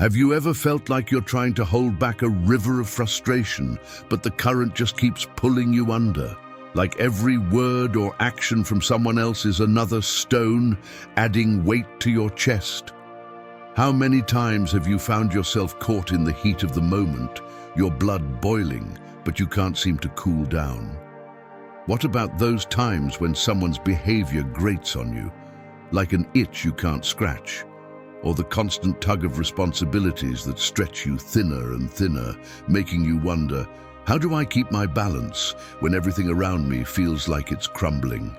Have you ever felt like you're trying to hold back a river of frustration, but the current just keeps pulling you under? Like every word or action from someone else is another stone, adding weight to your chest? How many times have you found yourself caught in the heat of the moment, your blood boiling, but you can't seem to cool down? What about those times when someone's behavior grates on you, like an itch you can't scratch? Or the constant tug of responsibilities that stretch you thinner and thinner, making you wonder, how do I keep my balance when everything around me feels like it's crumbling?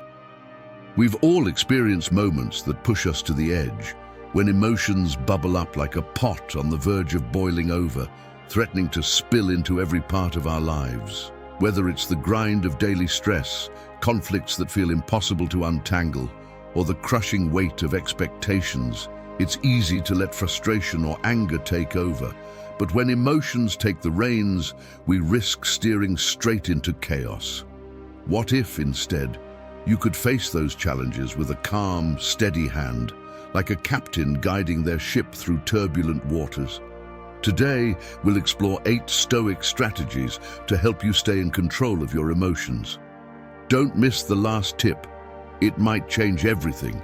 We've all experienced moments that push us to the edge, when emotions bubble up like a pot on the verge of boiling over, threatening to spill into every part of our lives. Whether it's the grind of daily stress, conflicts that feel impossible to untangle, or the crushing weight of expectations, it's easy to let frustration or anger take over. But when emotions take the reins, we risk steering straight into chaos. What if, instead, you could face those challenges with a calm, steady hand, like a captain guiding their ship through turbulent waters? Today, we'll explore 8 Stoic strategies to help you stay in control of your emotions. Don't miss the last tip. It might change everything.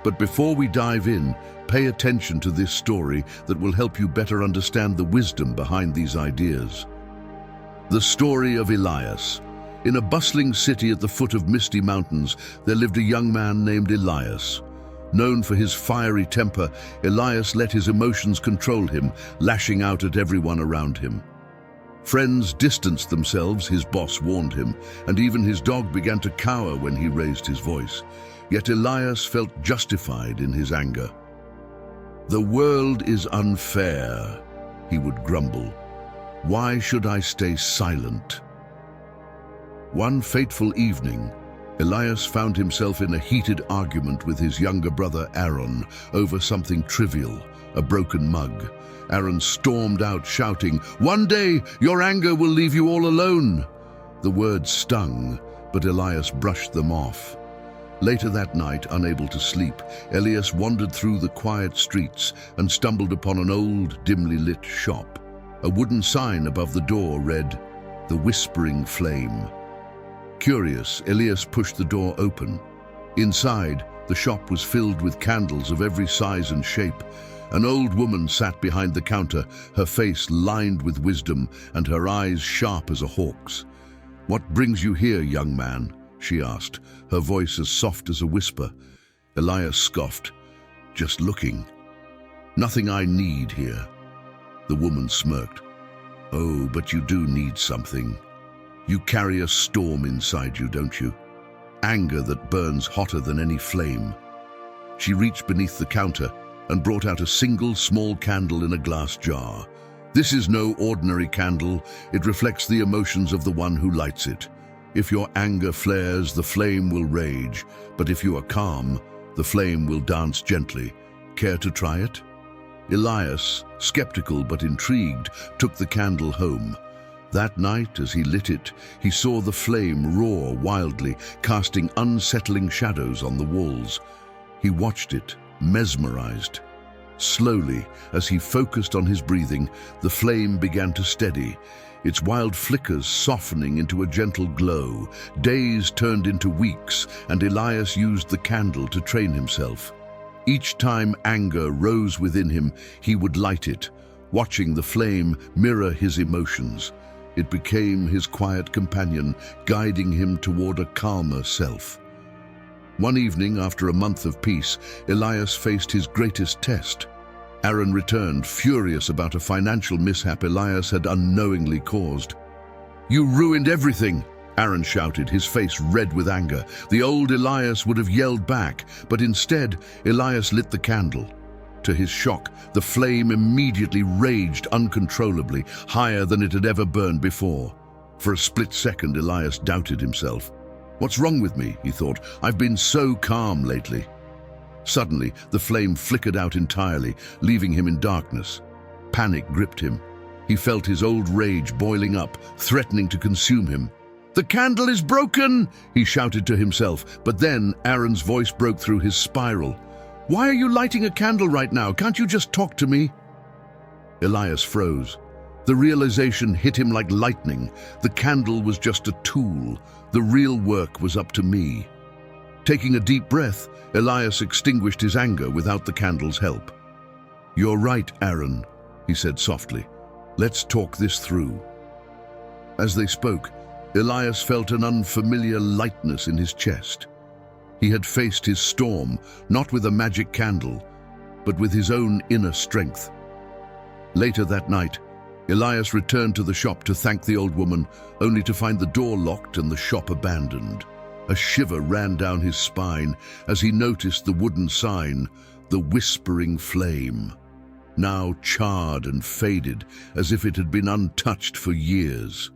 But before we dive in, pay attention to this story that will help you better understand the wisdom behind these ideas. The Story of Elias. In a bustling city at the foot of misty mountains, there lived a young man named Elias. Known for his fiery temper, Elias let his emotions control him, lashing out at everyone around him. Friends distanced themselves, his boss warned him, and even his dog began to cower when he raised his voice. Yet Elias felt justified in his anger. "The world is unfair," he would grumble. "Why should I stay silent?" One fateful evening, Elias found himself in a heated argument with his younger brother Aaron over something trivial, a broken mug. Aaron stormed out shouting, "One day your anger will leave you all alone." The words stung, but Elias brushed them off. Later that night, unable to sleep, Elias wandered through the quiet streets and stumbled upon an old, dimly lit shop. A wooden sign above the door read, "The Whispering Flame." Curious, Elias pushed the door open. Inside, the shop was filled with candles of every size and shape. An old woman sat behind the counter, her face lined with wisdom and her eyes sharp as a hawk's. "What brings you here, young man?" she asked, her voice as soft as a whisper. Elias scoffed. "Just looking. Nothing I need here." The woman smirked. "Oh, but you do need something. You carry a storm inside you, don't you? Anger that burns hotter than any flame." She reached beneath the counter and brought out a single small candle in a glass jar. "This is no ordinary candle. It reflects the emotions of the one who lights it. If your anger flares, the flame will rage, but if you are calm, the flame will dance gently. Care to try it?" Elias, skeptical but intrigued, took the candle home. That night, as he lit it, he saw the flame roar wildly, casting unsettling shadows on the walls. He watched it, mesmerized. Slowly, as he focused on his breathing, the flame began to steady, its wild flickers softening into a gentle glow. Days turned into weeks, and Elias used the candle to train himself. Each time anger rose within him, he would light it, watching the flame mirror his emotions. It became his quiet companion, guiding him toward a calmer self. One evening, after a month of peace, Elias faced his greatest test. Aaron returned, furious about a financial mishap Elias had unknowingly caused. "You ruined everything!" Aaron shouted, his face red with anger. The old Elias would have yelled back, but instead, Elias lit the candle. To his shock, the flame immediately raged uncontrollably, higher than it had ever burned before. For a split second, Elias doubted himself. "What's wrong with me?" he thought. "I've been so calm lately." Suddenly, the flame flickered out entirely, leaving him in darkness. Panic gripped him. He felt his old rage boiling up, threatening to consume him. "The candle is broken!" he shouted to himself, but then Aaron's voice broke through his spiral. "Why are you lighting a candle right now? Can't you just talk to me?" Elias froze. The realization hit him like lightning. The candle was just a tool. The real work was up to me. Taking a deep breath, Elias extinguished his anger without the candle's help. "You're right, Aaron," he said softly. "Let's talk this through." As they spoke, Elias felt an unfamiliar lightness in his chest. He had faced his storm, not with a magic candle, but with his own inner strength. Later that night, Elias returned to the shop to thank the old woman, only to find the door locked and the shop abandoned. A shiver ran down his spine as he noticed the wooden sign, "The Whispering Flame," now charred and faded as if it had been untouched for years.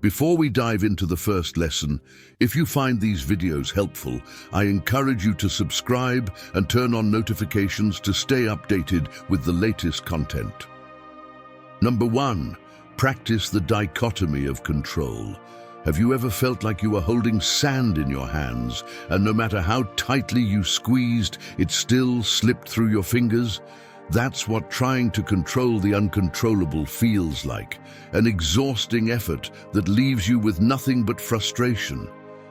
Before we dive into the first lesson, if you find these videos helpful, I encourage you to subscribe and turn on notifications to stay updated with the latest content. Number 1, practice the dichotomy of control. Have you ever felt like you were holding sand in your hands, and no matter how tightly you squeezed, it still slipped through your fingers? That's what trying to control the uncontrollable feels like, an exhausting effort that leaves you with nothing but frustration.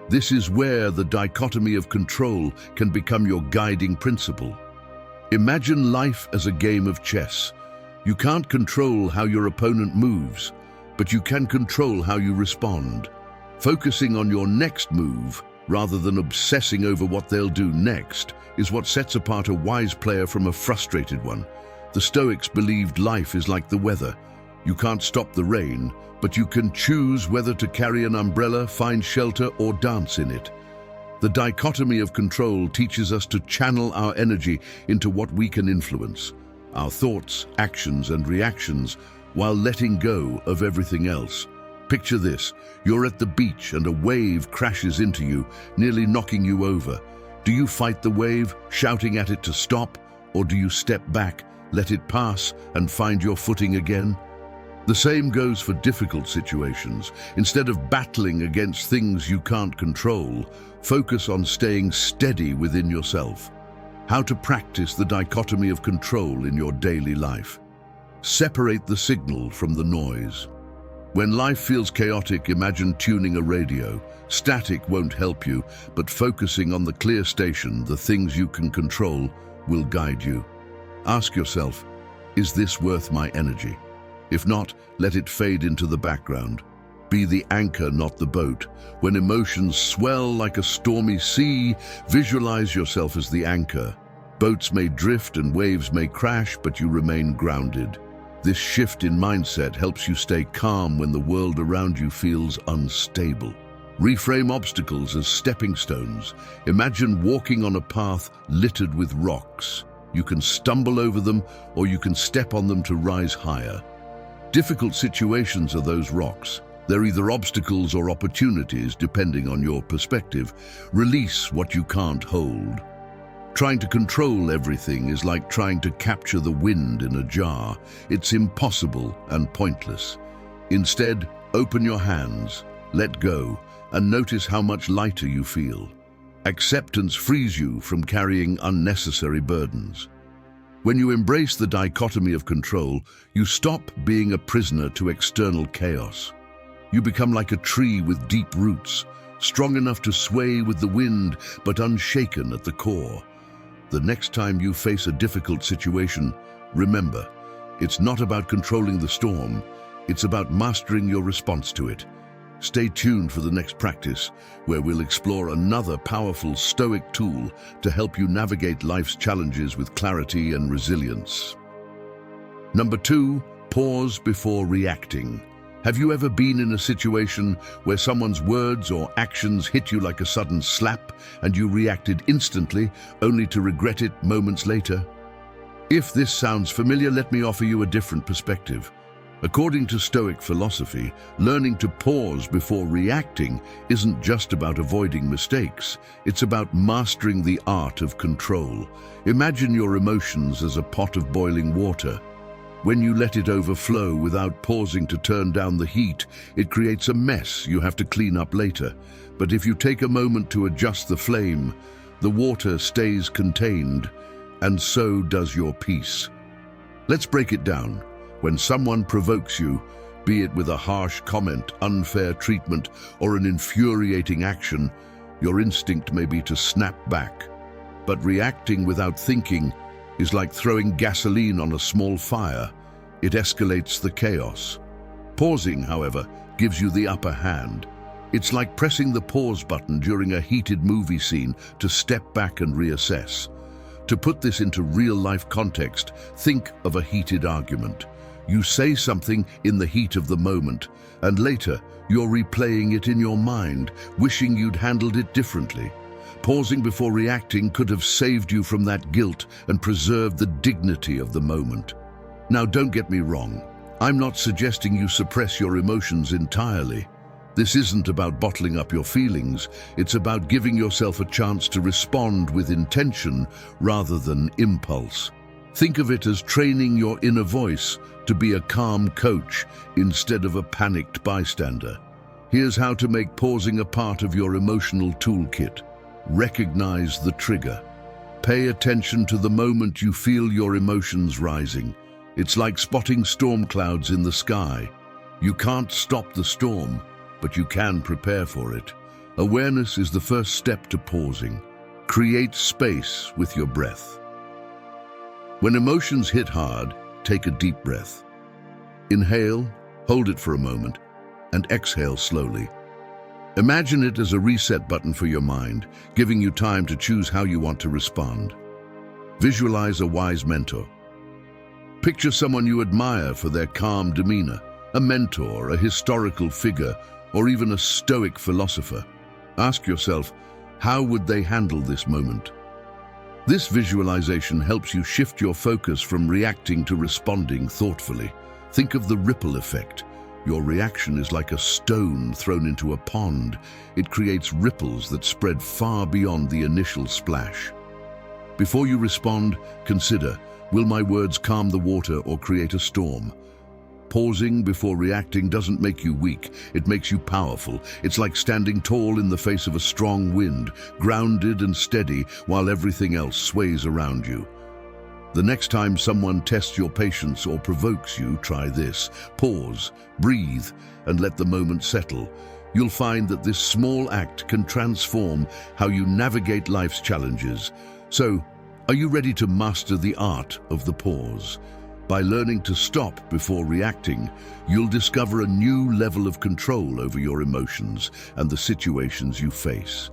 This is where the dichotomy of control can become your guiding principle. Imagine life as a game of chess. You can't control how your opponent moves, but you can control how you respond. Focusing on your next move, rather than obsessing over what they'll do next, is what sets apart a wise player from a frustrated one. The Stoics believed life is like the weather. You can't stop the rain, but you can choose whether to carry an umbrella, find shelter, or dance in it. The dichotomy of control teaches us to channel our energy into what we can influence, our thoughts, actions, and reactions, while letting go of everything else. Picture this: you're at the beach and a wave crashes into you, nearly knocking you over. Do you fight the wave, shouting at it to stop, or do you step back, let it pass, and find your footing again? The same goes for difficult situations. Instead of battling against things you can't control, focus on staying steady within yourself. How to practice the dichotomy of control in your daily life. Separate the signal from the noise. When life feels chaotic, imagine tuning a radio. Static won't help you, but focusing on the clear station, the things you can control, will guide you. Ask yourself, is this worth my energy? If not, let it fade into the background. Be the anchor, not the boat. When emotions swell like a stormy sea, visualize yourself as the anchor. Boats may drift and waves may crash, but you remain grounded. This shift in mindset helps you stay calm when the world around you feels unstable. Reframe obstacles as stepping stones. Imagine walking on a path littered with rocks. You can stumble over them, or you can step on them to rise higher. Difficult situations are those rocks. They're either obstacles or opportunities, depending on your perspective. Release what you can't hold. Trying to control everything is like trying to capture the wind in a jar. It's impossible and pointless. Instead, open your hands, let go, and notice how much lighter you feel. Acceptance frees you from carrying unnecessary burdens. When you embrace the dichotomy of control, you stop being a prisoner to external chaos. You become like a tree with deep roots, strong enough to sway with the wind, but unshaken at the core. The next time you face a difficult situation, remember, it's not about controlling the storm, it's about mastering your response to it. Stay tuned for the next practice, where we'll explore another powerful Stoic tool to help you navigate life's challenges with clarity and resilience. Number 2, pause before reacting. Have you ever been in a situation where someone's words or actions hit you like a sudden slap and you reacted instantly, only to regret it moments later? If this sounds familiar, let me offer you a different perspective. According to Stoic philosophy, learning to pause before reacting isn't just about avoiding mistakes. It's about mastering the art of control. Imagine your emotions as a pot of boiling water. When you let it overflow without pausing to turn down the heat, it creates a mess you have to clean up later. But if you take a moment to adjust the flame, the water stays contained, and so does your peace. Let's break it down. When someone provokes you, be it with a harsh comment, unfair treatment, or an infuriating action, your instinct may be to snap back. But reacting without thinking is like throwing gasoline on a small fire. It escalates the chaos. Pausing, however, gives you the upper hand. It's like pressing the pause button during a heated movie scene to step back and reassess. To put this into real-life context, think of a heated argument. You say something in the heat of the moment, and later you're replaying it in your mind, wishing you'd handled it differently. Pausing before reacting could have saved you from that guilt and preserved the dignity of the moment. Now, don't get me wrong. I'm not suggesting you suppress your emotions entirely. This isn't about bottling up your feelings. It's about giving yourself a chance to respond with intention rather than impulse. Think of it as training your inner voice to be a calm coach instead of a panicked bystander. Here's how to make pausing a part of your emotional toolkit. Recognize the trigger. Pay attention to the moment you feel your emotions rising. It's like spotting storm clouds in the sky. You can't stop the storm, but you can prepare for it. Awareness is the first step to pausing. Create space with your breath. When emotions hit hard, take a deep breath. Inhale, hold it for a moment, and exhale slowly. Imagine it as a reset button for your mind, giving you time to choose how you want to respond. Visualize a wise mentor. Picture someone you admire for their calm demeanor, a mentor, a historical figure, or even a Stoic philosopher. Ask yourself, how would they handle this moment? This visualization helps you shift your focus from reacting to responding thoughtfully. Think of the ripple effect. Your reaction is like a stone thrown into a pond. It creates ripples that spread far beyond the initial splash. Before you respond, consider, will my words calm the water or create a storm? Pausing before reacting doesn't make you weak, it makes you powerful. It's like standing tall in the face of a strong wind, grounded and steady while everything else sways around you. The next time someone tests your patience or provokes you, try this. Pause, breathe, and let the moment settle. You'll find that this small act can transform how you navigate life's challenges. So, are you ready to master the art of the pause? By learning to stop before reacting, you'll discover a new level of control over your emotions and the situations you face.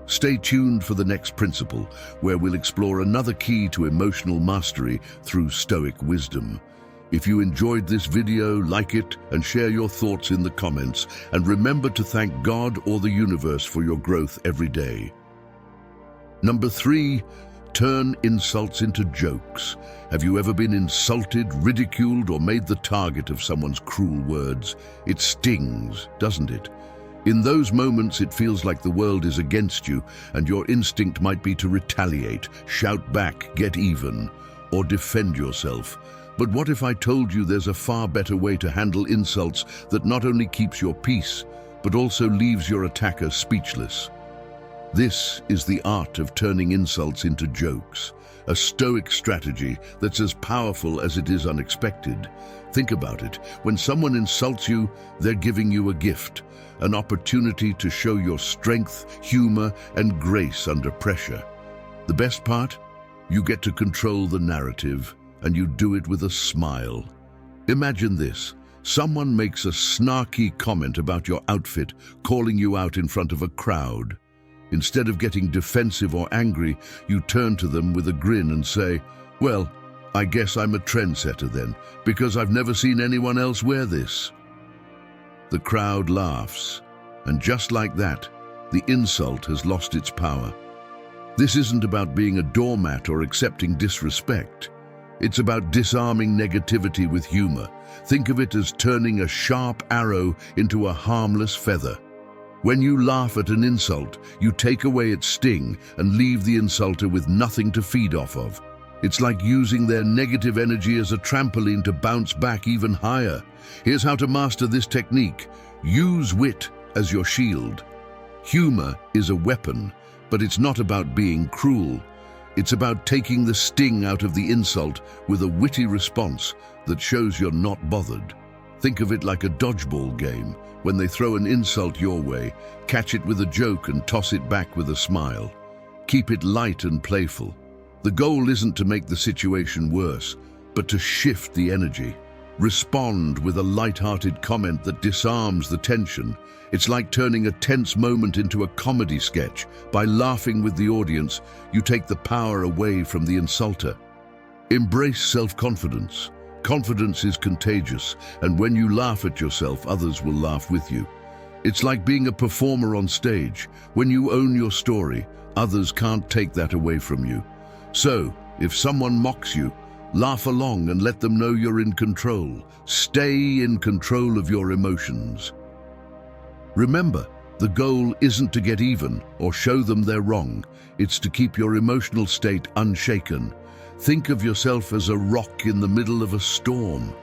Stay tuned for the next principle, where we'll explore another key to emotional mastery through Stoic wisdom. If you enjoyed this video, like it and share your thoughts in the comments, and remember to thank God or the universe for your growth every day. Number 3, turn insults into jokes. Have you ever been insulted, ridiculed, or made the target of someone's cruel words? It stings, doesn't it? In those moments, it feels like the world is against you, and your instinct might be to retaliate, shout back, get even, or defend yourself. But what if I told you there's a far better way to handle insults that not only keeps your peace, but also leaves your attacker speechless? This is the art of turning insults into jokes, a Stoic strategy that's as powerful as it is unexpected. Think about it. When someone insults you, they're giving you a gift, an opportunity to show your strength, humor, and grace under pressure. The best part? You get to control the narrative, and you do it with a smile. Imagine this. Someone makes a snarky comment about your outfit, calling you out in front of a crowd. Instead of getting defensive or angry, you turn to them with a grin and say, "Well, I guess I'm a trendsetter then, because I've never seen anyone else wear this." The crowd laughs, and just like that, the insult has lost its power. This isn't about being a doormat or accepting disrespect. It's about disarming negativity with humor. Think of it as turning a sharp arrow into a harmless feather. When you laugh at an insult, you take away its sting and leave the insulter with nothing to feed off of. It's like using their negative energy as a trampoline to bounce back even higher. Here's how to master this technique. Use wit as your shield. Humor is a weapon, but it's not about being cruel. It's about taking the sting out of the insult with a witty response that shows you're not bothered. Think of it like a dodgeball game. When they throw an insult your way, catch it with a joke and toss it back with a smile. Keep it light and playful. The goal isn't to make the situation worse, but to shift the energy. Respond with a light-hearted comment that disarms the tension. It's like turning a tense moment into a comedy sketch. By laughing with the audience, you take the power away from the insulter. Embrace self-confidence. Confidence is contagious, and when you laugh at yourself, others will laugh with you. It's like being a performer on stage. When you own your story, others can't take that away from you. So, if someone mocks you, laugh along and let them know you're in control. Stay in control of your emotions. Remember, the goal isn't to get even or show them they're wrong. It's to keep your emotional state unshaken. Think of yourself as a rock in the middle of a storm.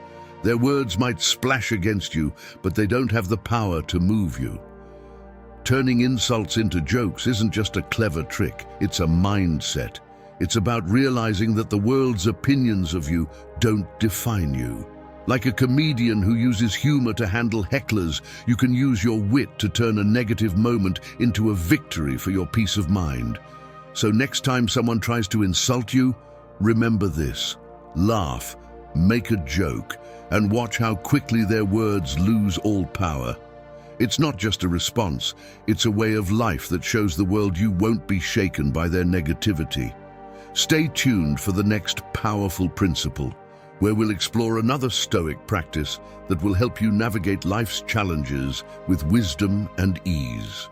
Their words might splash against you, but they don't have the power to move you. Turning insults into jokes isn't just a clever trick, it's a mindset. It's about realizing that the world's opinions of you don't define you. Like a comedian who uses humor to handle hecklers, you can use your wit to turn a negative moment into a victory for your peace of mind. So next time someone tries to insult you, remember this. Laugh, make a joke, and watch how quickly their words lose all power. It's not just a response, it's a way of life that shows the world you won't be shaken by their negativity. Stay tuned for the next powerful principle, where we'll explore another Stoic practice that will help you navigate life's challenges with wisdom and ease.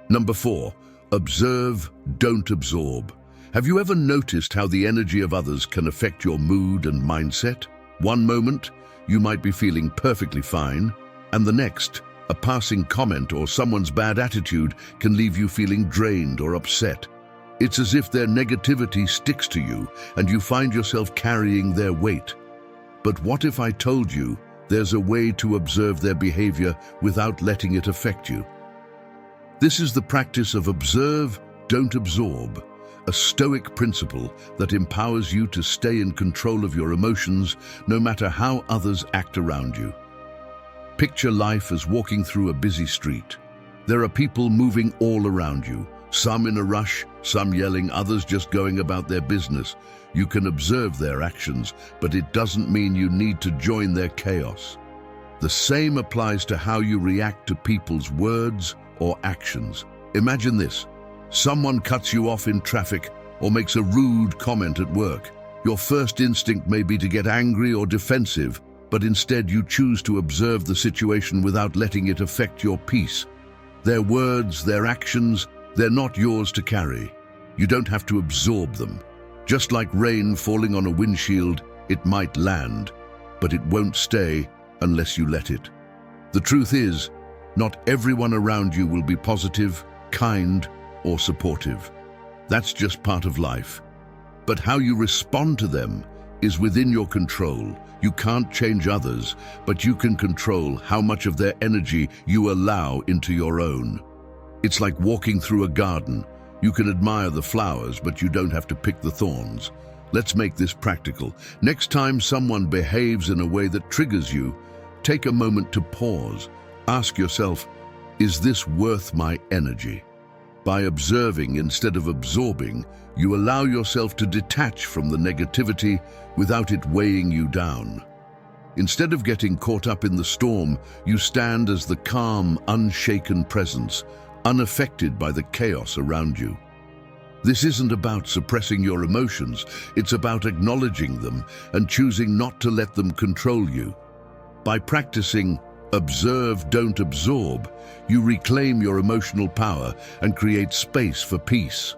Number 4, observe, don't absorb. Have you ever noticed how the energy of others can affect your mood and mindset? One moment, you might be feeling perfectly fine, and the next, a passing comment or someone's bad attitude can leave you feeling drained or upset. It's as if their negativity sticks to you and you find yourself carrying their weight. But what if I told you there's a way to observe their behavior without letting it affect you? This is the practice of observe, don't absorb, a Stoic principle that empowers you to stay in control of your emotions no matter how others act around you. Picture life as walking through a busy street. There are people moving all around you, some in a rush, some yelling, others just going about their business. You can observe their actions, but it doesn't mean you need to join their chaos. The same applies to how you react to people's words or actions. Imagine this. Someone cuts you off in traffic or makes a rude comment at work. Your first instinct may be to get angry or defensive, but instead you choose to observe the situation without letting it affect your peace. Their words, their actions, they're not yours to carry. You don't have to absorb them. Just like rain falling on a windshield, it might land, but it won't stay unless you let it. The truth is, not everyone around you will be positive, kind, or supportive. That's just part of life. But how you respond to them is within your control. You can't change others, but you can control how much of their energy you allow into your own. It's like walking through a garden. You can admire the flowers, but you don't have to pick the thorns. Let's make this practical. Next time someone behaves in a way that triggers you, take a moment to pause. Ask yourself, is this worth my energy? By observing instead of absorbing, you allow yourself to detach from the negativity without it weighing you down. Instead of getting caught up in the storm, you stand as the calm, unshaken presence, unaffected by the chaos around you. This isn't about suppressing your emotions, it's about acknowledging them and choosing not to let them control you. By practicing observe, don't absorb, you reclaim your emotional power and create space for peace.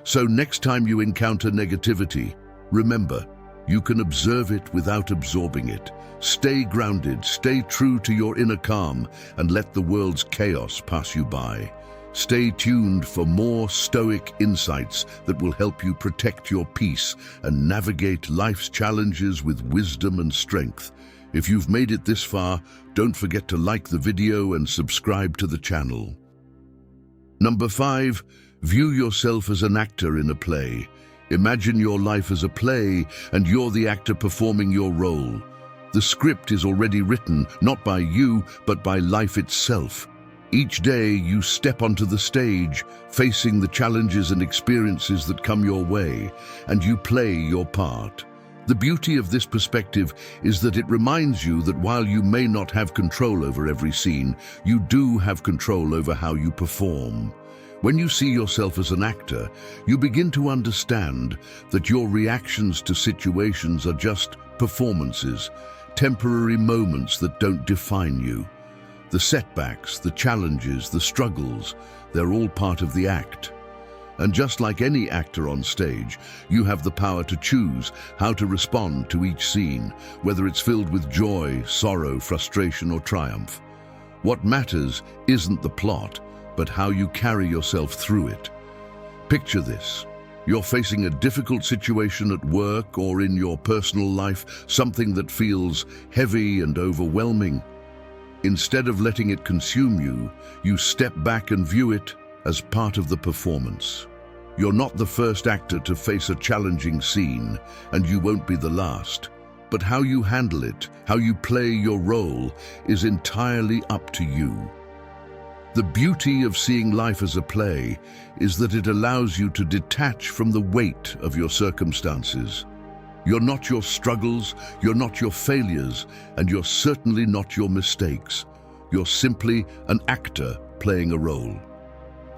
So next time you encounter negativity, remember, you can observe it without absorbing it. Stay grounded, stay true to your inner calm, and let the world's chaos pass you by. Stay tuned for more Stoic insights that will help you protect your peace and navigate life's challenges with wisdom and strength. If you've made it this far, don't forget to like the video and subscribe to the channel. Number 5, View yourself as an actor in a play. Imagine your life as a play, and you're the actor performing your role. The script is already written, not by you, but by life itself. Each day you step onto the stage, facing the challenges and experiences that come your way, and you play your part. The beauty of this perspective is that it reminds you that while you may not have control over every scene, you do have control over how you perform. When you see yourself as an actor, you begin to understand that your reactions to situations are just performances, temporary moments that don't define you. The setbacks, the challenges, the struggles, they're all part of the act. And just like any actor on stage, you have the power to choose how to respond to each scene, whether it's filled with joy, sorrow, frustration, or triumph. What matters isn't the plot, but how you carry yourself through it. Picture this. You're facing a difficult situation at work or in your personal life, something that feels heavy and overwhelming. Instead of letting it consume you, you step back and view it as part of the performance. You're not the first actor to face a challenging scene, and you won't be the last. But how you handle it, how you play your role, is entirely up to you. The beauty of seeing life as a play is that it allows you to detach from the weight of your circumstances. You're not your struggles, you're not your failures, and you're certainly not your mistakes. You're simply an actor playing a role.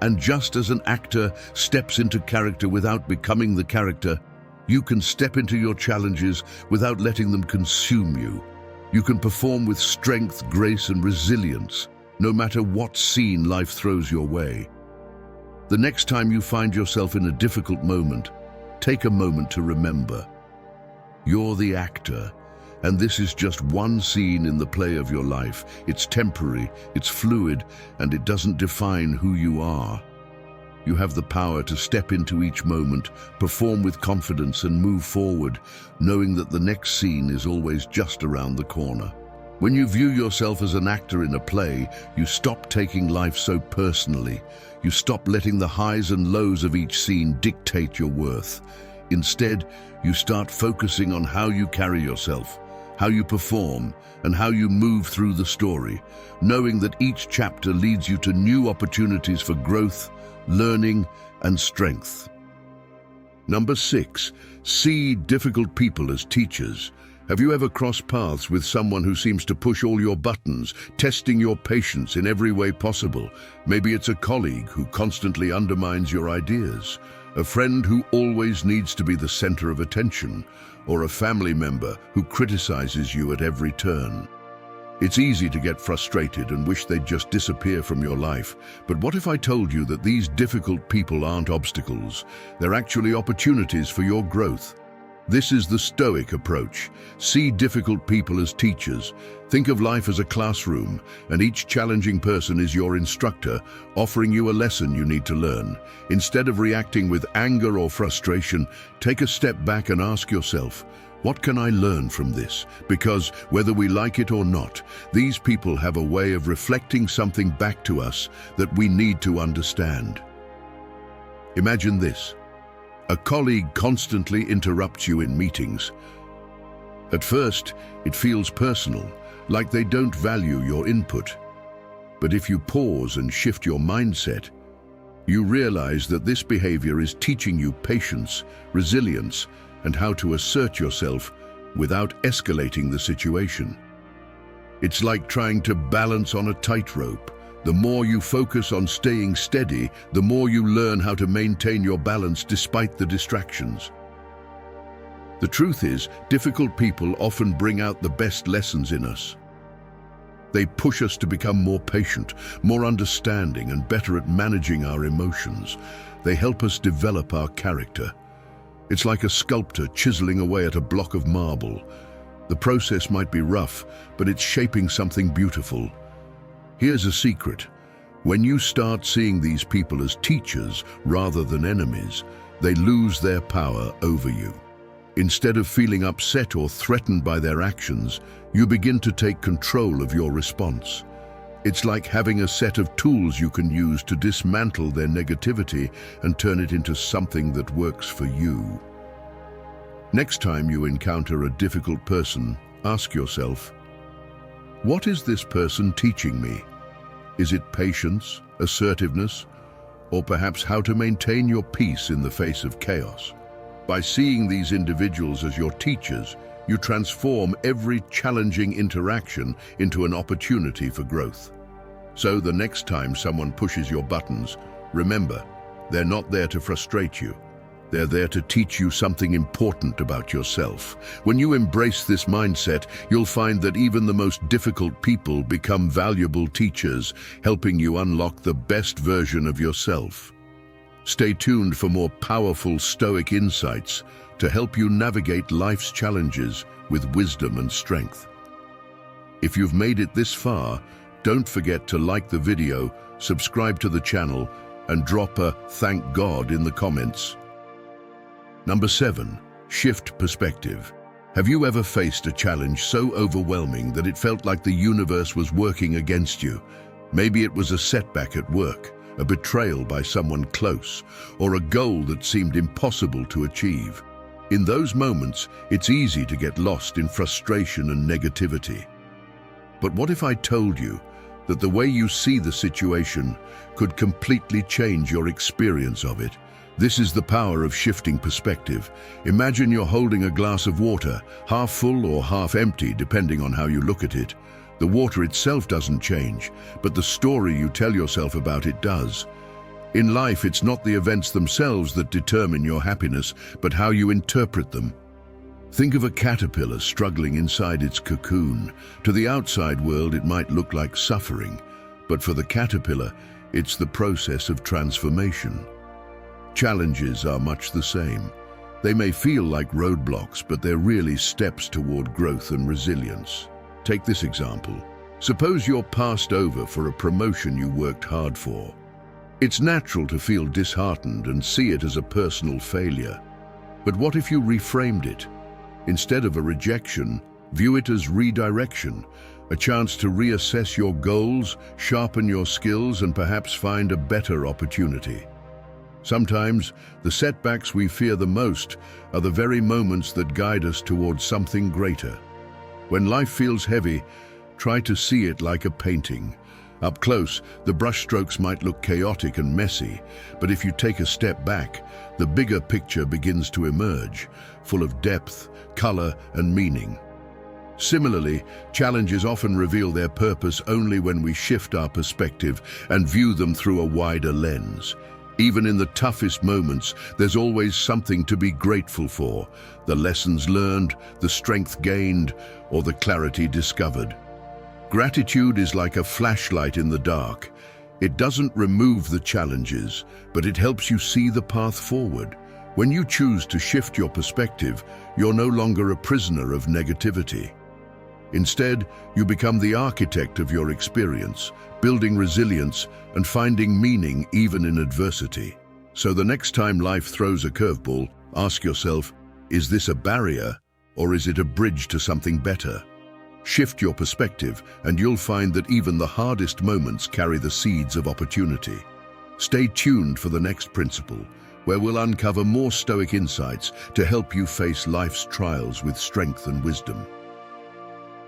And just as an actor steps into character without becoming the character, you can step into your challenges without letting them consume you. You can perform with strength, grace, and resilience, no matter what scene life throws your way. The next time you find yourself in a difficult moment, take a moment to remember. You're the actor, and this is just one scene in the play of your life. It's temporary, it's fluid, and it doesn't define who you are. You have the power to step into each moment, perform with confidence, and move forward, knowing that the next scene is always just around the corner. When you view yourself as an actor in a play, you stop taking life so personally. You stop letting the highs and lows of each scene dictate your worth. Instead, you start focusing on how you carry yourself, how you perform, and how you move through the story, knowing that each chapter leads you to new opportunities for growth, learning, and strength. Number 6, see difficult people as teachers. Have you ever crossed paths with someone who seems to push all your buttons, testing your patience in every way possible? Maybe it's a colleague who constantly undermines your ideas, a friend who always needs to be the center of attention, or a family member who criticizes you at every turn. It's easy to get frustrated and wish they'd just disappear from your life. But what if I told you that these difficult people aren't obstacles? They're actually opportunities for your growth. This is the Stoic approach. See difficult people as teachers. Think of life as a classroom, and each challenging person is your instructor, offering you a lesson you need to learn. Instead of reacting with anger or frustration, take a step back and ask yourself, what can I learn from this? Because whether we like it or not, these people have a way of reflecting something back to us that we need to understand. Imagine this. A colleague constantly interrupts you in meetings. At first, it feels personal, like they don't value your input. But if you pause and shift your mindset, you realize that this behavior is teaching you patience, resilience, and how to assert yourself without escalating the situation. It's like trying to balance on a tightrope. The more you focus on staying steady, the more you learn how to maintain your balance despite the distractions. The truth is, difficult people often bring out the best lessons in us. They push us to become more patient, more understanding, and better at managing our emotions. They help us develop our character. It's like a sculptor chiseling away at a block of marble. The process might be rough, but it's shaping something beautiful. Here's a secret. When you start seeing these people as teachers rather than enemies, they lose their power over you. Instead of feeling upset or threatened by their actions, you begin to take control of your response. It's like having a set of tools you can use to dismantle their negativity and turn it into something that works for you. Next time you encounter a difficult person, ask yourself, what is this person teaching me? Is it patience, assertiveness, or perhaps how to maintain your peace in the face of chaos? By seeing these individuals as your teachers, you transform every challenging interaction into an opportunity for growth. So the next time someone pushes your buttons, remember, they're not there to frustrate you. They're there to teach you something important about yourself. When you embrace this mindset, you'll find that even the most difficult people become valuable teachers, helping you unlock the best version of yourself. Stay tuned for more powerful Stoic insights to help you navigate life's challenges with wisdom and strength. If you've made it this far, don't forget to like the video, subscribe to the channel, and drop a "thank God" in the comments. Number 7, shift perspective. Have you ever faced a challenge so overwhelming that it felt like the universe was working against you? Maybe it was a setback at work, a betrayal by someone close, or a goal that seemed impossible to achieve. In those moments, it's easy to get lost in frustration and negativity. But what if I told you that the way you see the situation could completely change your experience of it? This is the power of shifting perspective. Imagine you're holding a glass of water, half full or half empty, depending on how you look at it. The water itself doesn't change, but the story you tell yourself about it does. In life, it's not the events themselves that determine your happiness, but how you interpret them. Think of a caterpillar struggling inside its cocoon. To the outside world, it might look like suffering, but for the caterpillar, it's the process of transformation. Challenges are much the same. They may feel like roadblocks, but they're really steps toward growth and resilience. Take this example. Suppose you're passed over for a promotion you worked hard for. It's natural to feel disheartened and see it as a personal failure. But what if you reframed it? Instead of a rejection, view it as redirection, a chance to reassess your goals, sharpen your skills, and perhaps find a better opportunity. Sometimes, the setbacks we fear the most are the very moments that guide us towards something greater. When life feels heavy, try to see it like a painting. Up close, the brushstrokes might look chaotic and messy, but if you take a step back, the bigger picture begins to emerge, full of depth, color, and meaning. Similarly, challenges often reveal their purpose only when we shift our perspective and view them through a wider lens. Even in the toughest moments, there's always something to be grateful for: the lessons learned, the strength gained, or the clarity discovered. Gratitude is like a flashlight in the dark. It doesn't remove the challenges, but it helps you see the path forward. When you choose to shift your perspective, you're no longer a prisoner of negativity. Instead, you become the architect of your experience, building resilience and finding meaning even in adversity. So the next time life throws a curveball, ask yourself, is this a barrier or is it a bridge to something better? Shift your perspective and you'll find that even the hardest moments carry the seeds of opportunity. Stay tuned for the next principle, where we'll uncover more Stoic insights to help you face life's trials with strength and wisdom.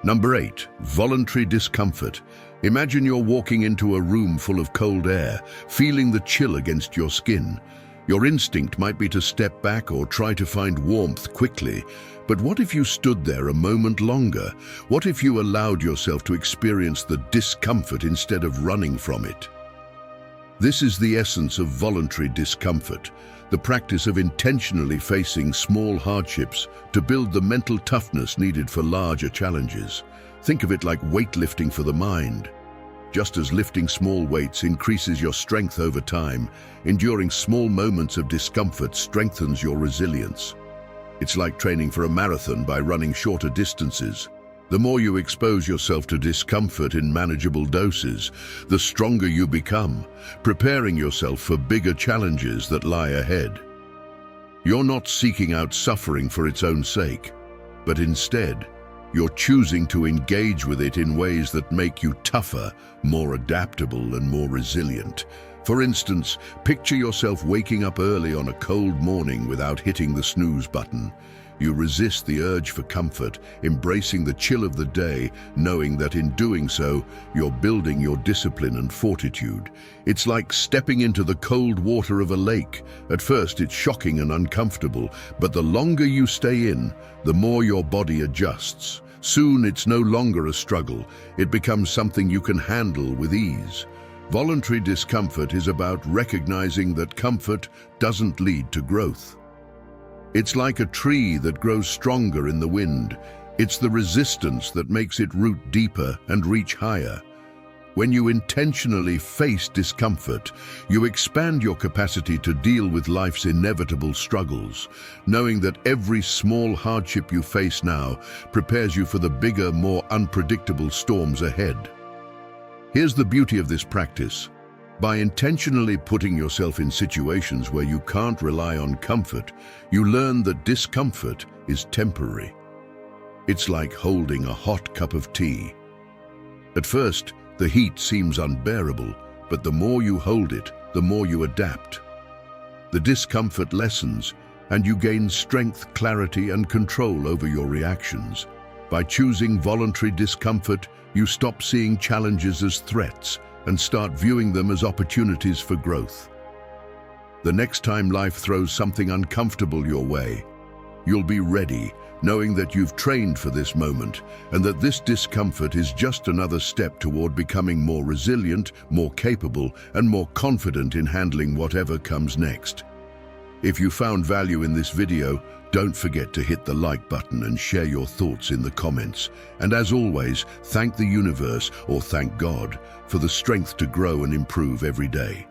Number 8, voluntary discomfort. Imagine you're walking into a room full of cold air, feeling the chill against your skin. Your instinct might be to step back or try to find warmth quickly. But what if you stood there a moment longer? What if you allowed yourself to experience the discomfort instead of running from it? This is the essence of voluntary discomfort, the practice of intentionally facing small hardships to build the mental toughness needed for larger challenges. Think of it like weightlifting for the mind. Just as lifting small weights increases your strength over time, enduring small moments of discomfort strengthens your resilience. It's like training for a marathon by running shorter distances. The more you expose yourself to discomfort in manageable doses, the stronger you become, preparing yourself for bigger challenges that lie ahead. You're not seeking out suffering for its own sake, but instead, You're choosing to engage with it in ways that make you tougher, more adaptable, and more resilient. For instance, picture yourself waking up early on a cold morning without hitting the snooze button. You resist the urge for comfort, embracing the chill of the day, knowing that in doing so, you're building your discipline and fortitude. It's like stepping into the cold water of a lake. At first, it's shocking and uncomfortable, but the longer you stay in, the more your body adjusts. Soon, it's no longer a struggle. It becomes something you can handle with ease. Voluntary discomfort is about recognizing that comfort doesn't lead to growth. It's like a tree that grows stronger in the wind. It's the resistance that makes it root deeper and reach higher. When you intentionally face discomfort, you expand your capacity to deal with life's inevitable struggles, knowing that every small hardship you face now prepares you for the bigger, more unpredictable storms ahead. Here's the beauty of this practice. By intentionally putting yourself in situations where you can't rely on comfort, you learn that discomfort is temporary. It's like holding a hot cup of tea. At first, the heat seems unbearable, but the more you hold it, the more you adapt. The discomfort lessens, and you gain strength, clarity, and control over your reactions. By choosing voluntary discomfort, you stop seeing challenges as threats and start viewing them as opportunities for growth. The next time life throws something uncomfortable your way, you'll be ready, knowing that you've trained for this moment and that this discomfort is just another step toward becoming more resilient, more capable, and more confident in handling whatever comes next. If you found value in this video, don't forget to hit the like button and share your thoughts in the comments. And as always, thank the universe, or thank God, for the strength to grow and improve every day.